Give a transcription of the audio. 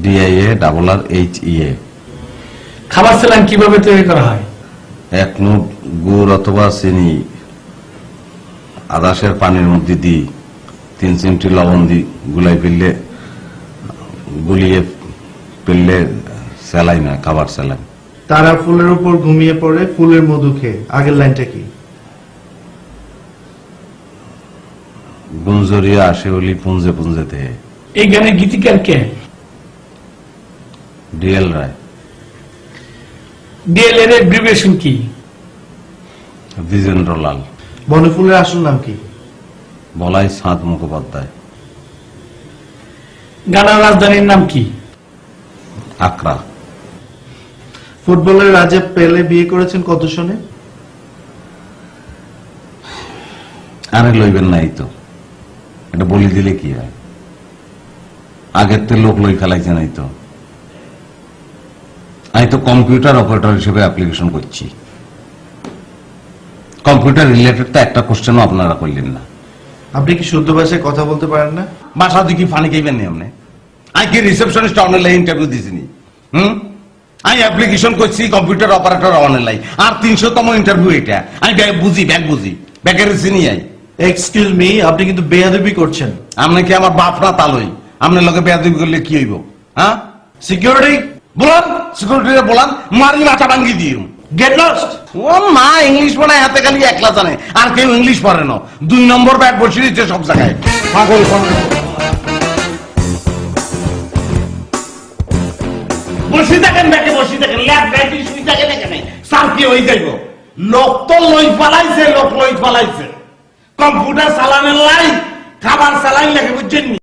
DIARRHEA। খাবার স্যালাইন কিভাবে তৈরি করা হয়? 1 মুঠ গুড় অথবা চিনি আদাসের পানির মধ্যে দিই 3 চিমটি লবণ দিই গুলিয়ে ফেললে স্যালাইন হয়, খাবার স্যালাইন। তারা ফুলের উপর ঘুমিয়ে পড়ে ফুলের মধু খেয়ে, আগের লাইনটা কি? গুঞ্জরিয়া আসে ওলি পুঞ্জে পুঞ্জে দেহে। এই গানের গীতিকার কে? DL রায়। DL এর অ্যাব্রিভিয়েশন কি? দ্বিজেন্দ্রলাল। বনফুলের আসল নাম কি? বলাই চাঁদ মুখোপাধ্যায়। গানার রাজধানীর নাম কি? আকরা। ফুটবলের রাজা পেলে বিয়ে করেছেন কত সনে? আরে লইবেন নাই তো, এটা বলি দিলে কি হয়? আগের তো লোক লই ফেলাইছে নাই তো। আমি তো কম্পিউটার অপারেটর হিসেবে অ্যাপ্লিকেশন করছি। কম্পিউটার রিলেটেড তো একটা কোশ্চেনও আপনারা করলেন না। আপনি কি শুদ্ধ ভাষায় কথা বলতে পারেন না? বাসা তুই কি ফানি খাইবেন নি? আপনি আমি কি রিসেপশনিস্ট অনলাইন ইন্টারভিউ দিছিনি? আমি অ্যাপ্লিকেশন করছি কম্পিউটার অপারেটর অনলাইন, আর 300তম ইন্টারভিউ এটা। আমি ব্যাগ বুঝি ব্যাগের চিনি আই। এক্সকিউজ মি, আপনি কিন্তু বেয়াদবি করছেন। আপনি কি আমার বাপ না তালই? আপনার লোকে বেয়াদবি করলে কি হইব? হ্যাঁ, সিকিউরিটি বলান, সিকিউরিটি বলান, মারি মাথা ভাঙ্গি দিও। Get lost. ও মা, ইংলিশ পড়ে হাতে খালি একলা জানে, আর কেউ ইংলিশ পড়ে না। 2 নম্বর ব্যাগ বসে দিচ্ছে সব জায়গায়। পাগল বসে থাকেন, ব্যাগে বসে থাকেন, ল্যাব গাইতে শুই থাকেন এখানে। স্যার কি হয়ে যাইব? লোক তো লই পালাইছে, কম্পিউটার চালানের লাই খাবার চালাইন লাগে, বুঝছেন?